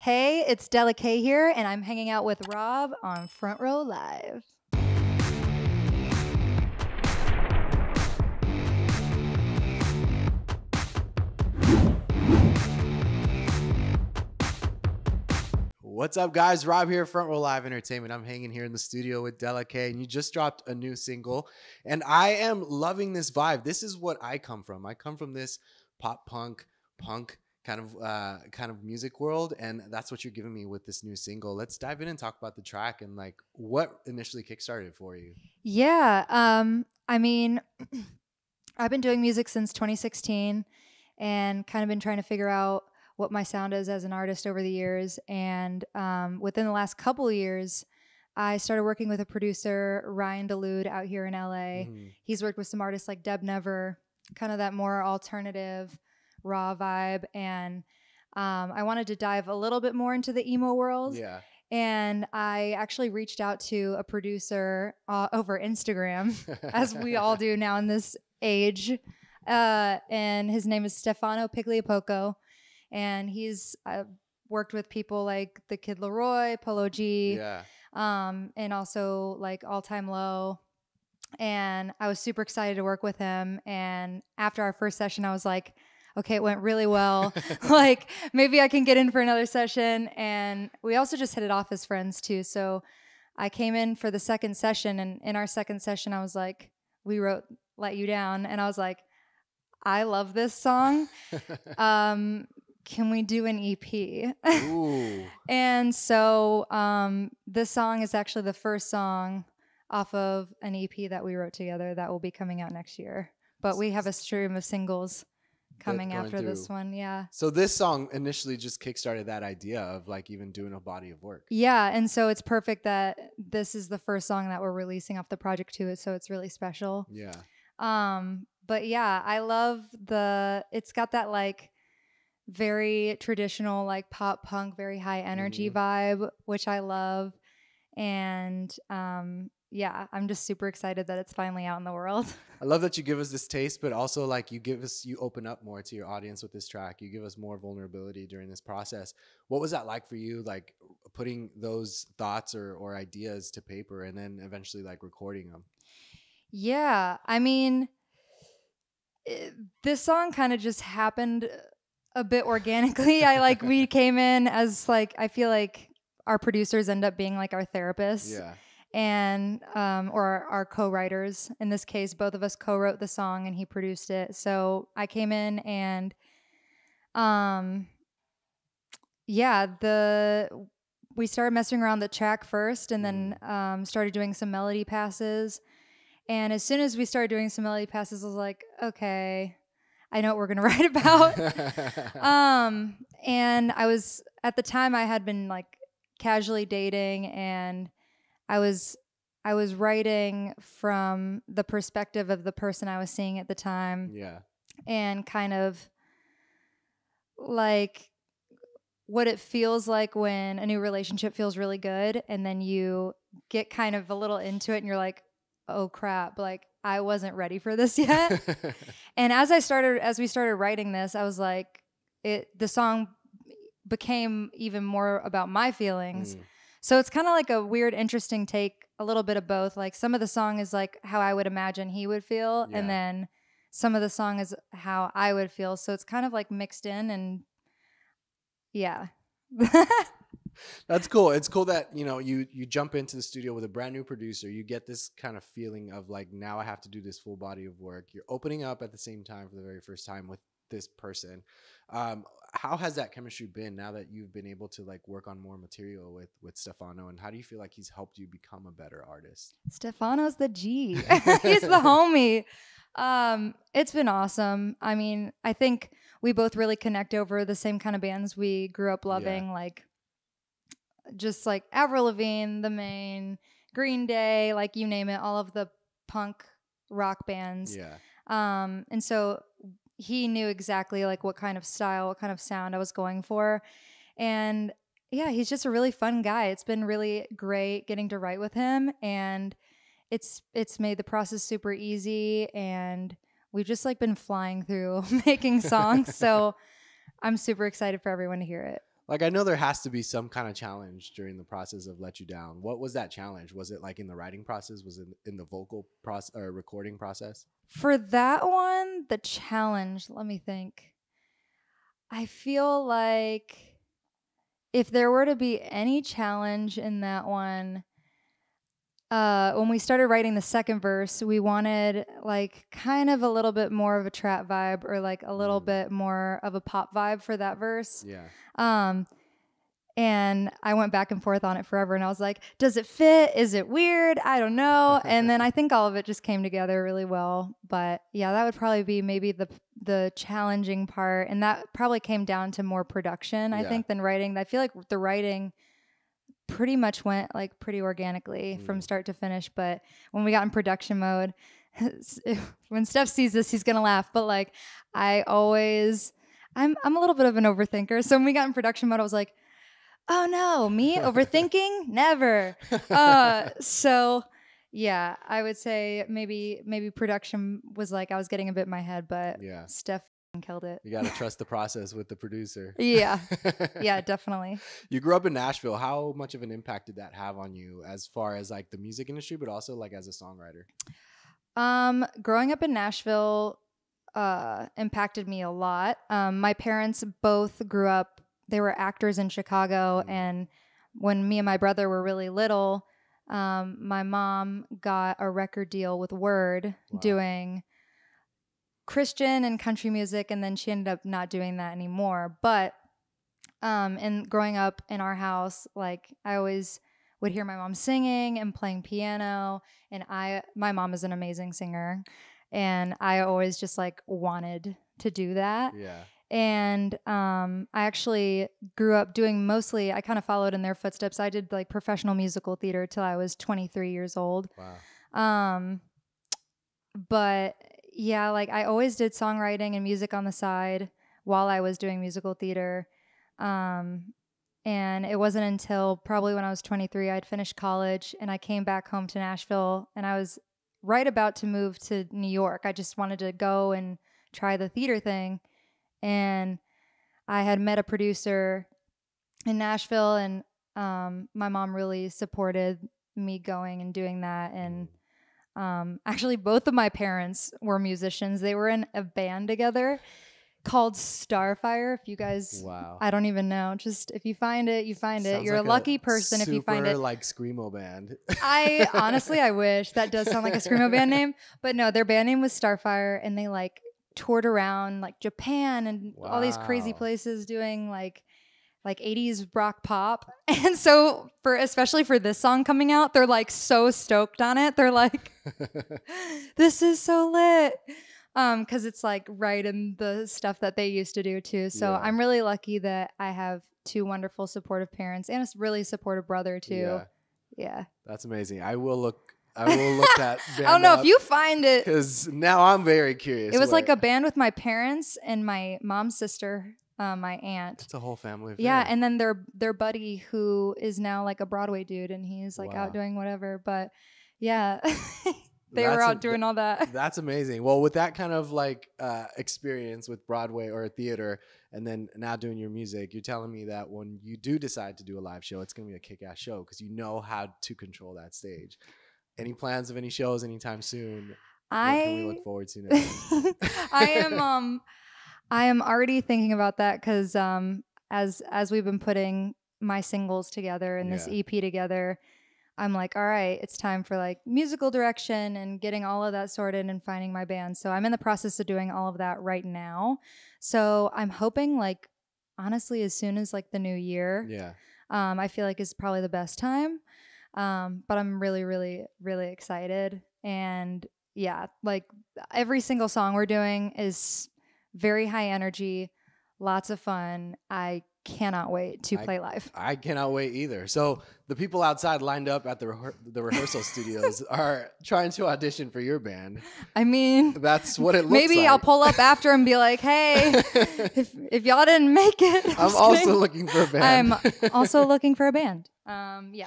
Hey, it's Dela Kay here, and I'm hanging out with Rob on Front Row Live. What's up, guys? Rob here, Front Row Live Entertainment. I'm hanging here in the studio with Dela Kay, and you just dropped a new single, and I am loving this vibe. This is what I come from. I come from this pop punk kind of music world, and that's what you're giving me with this new single. Let's dive in and talk about the track and like what initially kickstarted it for you. Yeah, I mean, I've been doing music since 2016 and kind of been trying to figure out what my sound is as an artist over the years. And within the last couple of years, I started working with a producer, Ryan DeLude, out here in LA. He's worked with some artists like Deb Never, kind of that more alternative, raw vibe. And I wanted to dive a little bit more into the emo world. Yeah. And I actually reached out to a producer over Instagram, as we all do now in this age. And his name is Stefano Pigliapoco. And he's worked with people like The Kid Laroi, Polo G, and also like All Time Low. And I was super excited to work with him. And after our first session, I was like, okay, it went really well. Like, maybe I can get in for another session. And we also just hit it off as friends too. So I came in for the second session, and in our second session, I was like, we wrote Let You Down. And I was like, I love this song. Can we do an EP? Ooh. And so this song is actually the first song off of an EP that we wrote together that will be coming out next year. But we have a stream of singles coming after this one. Yeah. So this song initially just kickstarted that idea of like even doing a body of work. Yeah. And so it's perfect that this is the first song that we're releasing off the project too. So it's really special. Yeah. But yeah, I love it's got that like very traditional like pop punk, very high energy vibe, which I love. And yeah, I'm just super excited that it's finally out in the world. I love that you give us this taste, but also like you open up more to your audience with this track. You give us more vulnerability during this process. What was that like for you, like putting those thoughts or ideas to paper and then eventually like recording them? Yeah, I mean, this song kind of just happened a bit organically. We came in as like, I feel like our producers end up being like our therapists. Yeah. And or our co-writers. In this case, both of us co-wrote the song and he produced it. So I came in and we started messing around the track first, and then started doing some melody passes. And as soon as we started doing some melody passes, I was like, okay, I know what we're gonna write about. And at the time I had been like casually dating, and I was writing from the perspective of the person I was seeing at the time. Yeah. And kind of like what it feels like when a new relationship feels really good, and then you get kind of a little into it and you're like, oh crap, like I wasn't ready for this yet. And as we started writing this, I was like, the song became even more about my feelings. So it's kind of like a weird, interesting take, a little bit of both. Like some of the song is like how I would imagine he would feel. Yeah. And then some of the song is how I would feel. So it's kind of like mixed in, and yeah. That's cool. It's cool that, you jump into the studio with a brand new producer. You get this kind of feeling of like, now I have to do this full body of work. You're opening up at the same time for the very first time with this person. How has that chemistry been now that you've been able to like work on more material with Stefano, and how do you feel like he's helped you become a better artist? Stefano's the G. He's the homie. It's been awesome. I mean, I think we both really connect over the same kind of bands we grew up loving, like just like Avril Lavigne, The Maine, Green Day, like you name it, all of the punk rock bands. Yeah. And so he knew exactly like what kind of style, what kind of sound I was going for. And yeah, he's just a really fun guy. It's been really great getting to write with him, and it's made the process super easy, and we've just like been flying through making songs. So I'm super excited for everyone to hear it. Like, I know there has to be some kind of challenge during the process of Let You Down. What was that challenge? Was it like in the writing process? Was it in the vocal process or recording process? For that one, the challenge, let me think. I feel like if there were to be any challenge in that one, when we started writing the second verse, we wanted like kind of a little bit more of a trap vibe or like a little bit more of a pop vibe for that verse. Yeah. Um, and I went back and forth on it forever, and I was like, does it fit? Is it weird? I don't know. And then I think all of it just came together really well. But yeah, that would probably be maybe the challenging part, and that probably came down to more production, I think, than writing. I feel like the writing pretty much went like pretty organically from start to finish. But when we got in production mode, when Steph sees this, he's gonna laugh. But like, I'm a little bit of an overthinker. So when we got in production mode, I was like, oh no, me overthinking? Never. So yeah, I would say maybe production was like I was getting a bit in my head, but Steph killed it. You got to trust the process with the producer. Yeah. Yeah, definitely. You grew up in Nashville. How much of an impact did that have on you as far as like the music industry, but also like as a songwriter? Growing up in Nashville impacted me a lot. My parents both grew up, they were actors in Chicago, and when me and my brother were really little, my mom got a record deal with Word doing Christian and country music, and then she ended up not doing that anymore. But and growing up in our house, like I always would hear my mom singing and playing piano, and my mom is an amazing singer, and I always just like wanted to do that. Yeah. And I actually grew up doing I kind of followed in their footsteps. I did like professional musical theater till I was 23 years old. Wow. But yeah, like I always did songwriting and music on the side while I was doing musical theater. And it wasn't until probably when I was 23, I'd finished college and I came back home to Nashville, and I was right about to move to New York. I just wanted to go and try the theater thing. And I had met a producer in Nashville, and my mom really supported me going and doing that. And actually, both of my parents were musicians. They were in a band together called Starfire. If you guys, I don't even know. Just if you find it, you find it. You're like a lucky person if you find it. Super like screamo band. I wish that does sound like a screamo band name, but no, their band name was Starfire, and they like toured around like Japan and all these crazy places doing like 80s rock pop. And so especially for this song coming out, they're like so stoked on it. They're like, this is so lit. Cause it's like right in the stuff that they used to do too. So I'm really lucky that I have two wonderful supportive parents and a really supportive brother too. Yeah. That's amazing. I will look that band I don't know if you find it, because now I'm very curious. It was like a band with my parents and my mom's sister, my aunt. It's a whole family affair. Yeah, and then their buddy who is now like a Broadway dude, and he's like out doing whatever. But yeah, they were out doing all that. That's amazing. Well, with that kind of like experience with Broadway or theater, and then now doing your music, you're telling me that when you do decide to do a live show, it's going to be a kick-ass show because you know how to control that stage. Any plans of any shows anytime soon? What can we look forward to now? I am already thinking about that because as we've been putting my singles together and this EP together, I'm like, all right, it's time for like musical direction and getting all of that sorted and finding my band. So I'm in the process of doing all of that right now. So I'm hoping like honestly as soon as like the new year. Yeah. I feel like is probably the best time. But I'm really, really, really excited. And yeah, like every single song we're doing is very high energy, lots of fun. I cannot wait to play live. I cannot wait either. So the people outside lined up at the rehearsal studios are trying to audition for your band. I mean, that's what it looks like. Maybe I'll pull up after and be like, hey, if y'all didn't make it. I'm also looking for a band. I'm also looking for a band. Yeah.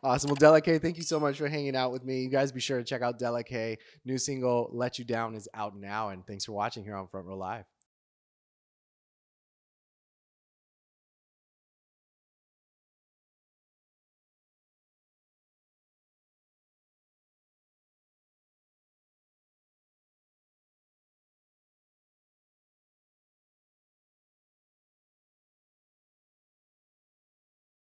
Awesome. Well, Dela Kay, thank you so much for hanging out with me. You guys be sure to check out Dela Kay. New single, Let You Down, is out now. And thanks for watching here on Front Row Live.